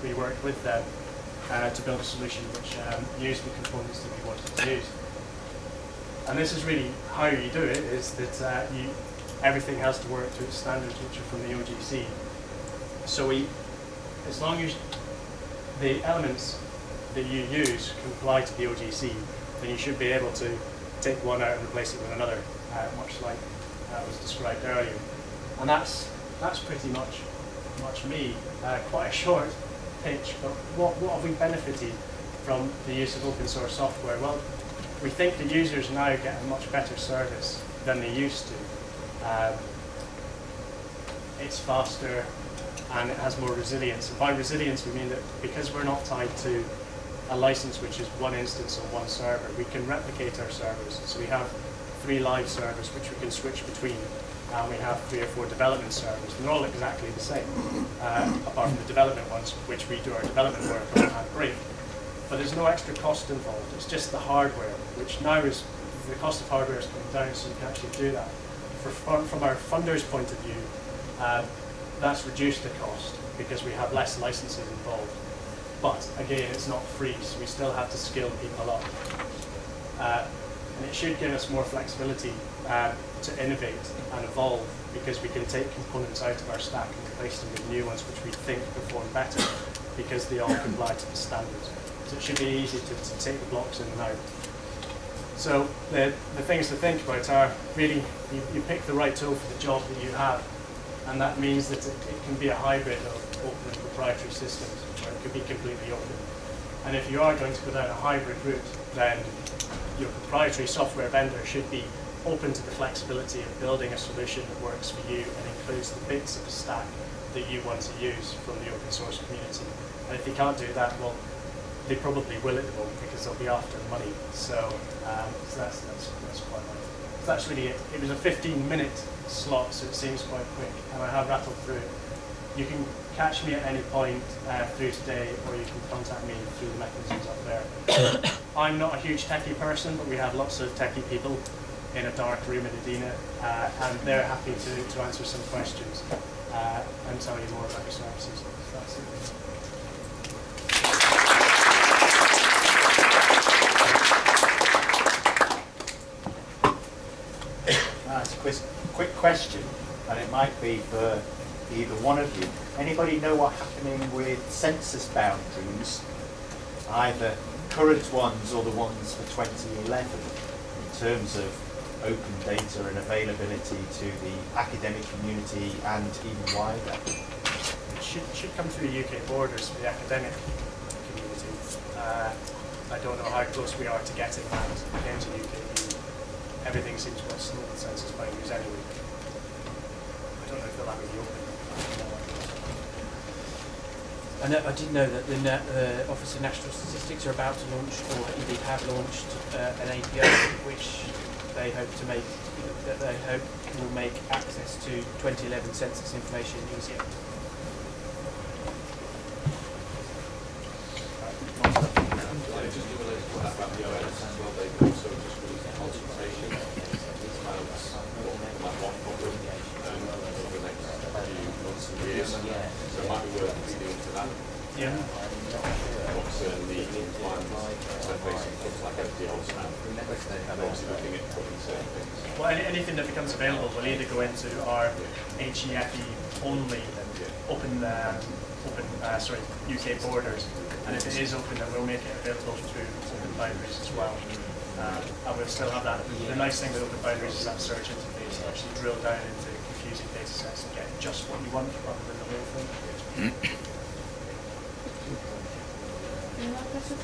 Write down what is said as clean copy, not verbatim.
we work with them to build a solution which used the components that we wanted to use. And this is really how you do it, is that everything has to work to its standards, which are from the OGC. So as long as the elements that you use comply to the OGC, then you should be able to take one out and replace it with another, much like was described earlier. And that's pretty much me. Quite a short pitch, but what have we benefited from the use of open source software? Well, we think the users now get a much better service than they used to. It's faster and it has more resilience. And by resilience, we mean that because we're not tied to a license which is one instance on one server, we can replicate our servers. So we have 3 live servers which we can switch between, and we have 3 or 4 development servers. They're all exactly the same, apart from the development ones, which we do our development work on and break. But there's no extra cost involved. It's just the hardware, which now is, the cost of hardware is coming down, so you can actually do that. From our funders' point of view, that's reduced the cost because we have less licenses involved. But again, it's not free, so we still have to skill people up. And it should give us more flexibility to innovate and evolve, because we can take components out of our stack and replace them with new ones which we think perform better because they all comply to the standards. So it should be easy to take the blocks in and out. So the things to think about are really, you pick the right tool for the job that you have, and that means that it can be a hybrid of open and proprietary systems, or it could be completely open. And if you are going to go down a hybrid route, then your proprietary software vendor should be open to the flexibility of building a solution that works for you and includes the bits of the stack that you want to use from the open source community. And if they can't do that, well, they probably will at the moment because they'll be after money. So, that's quite nice. So that's really it. It was a 15-minute slot, so it seems quite quick, and I have rattled through it. You can catch me at any point through today, or you can contact me through the mechanisms up there. I'm not a huge techie person, but we have lots of techie people in a dark room at EDINA, and they're happy to answer some questions and tell you more about your services. So that's it. That's a quick question, and it might be for either one of you. Anybody know what's happening with census boundaries, either current ones or the ones for 2011, in terms of open data and availability to the academic community and even wider? It should come through UK borders for the academic community. I don't know how close we are to getting that into UK. Everything seems quite slow with census boundaries anyway. I don't know if they'll ever be open. I did know that the Office of National Statistics are about to launch, or indeed have launched, an API which they hope to make, that they hope will make access to 2011 census information easier. Just give a little bit about the OS as well. They've also just released a consultation about one problem over the next few months and years. So it might be worth reading into that. Yeah. What's the plan to facing things like FDLs now, and obviously looking at putting certain things. Well, anything that becomes available will either go into our HEFE only open UK borders, and if it is open, then we'll make it available through open boundaries as well. And we'll still have that. The nice thing with open boundaries is that search interface. You actually drill down into confusing data sets and get just what you want rather than the whole thing. Any more questions?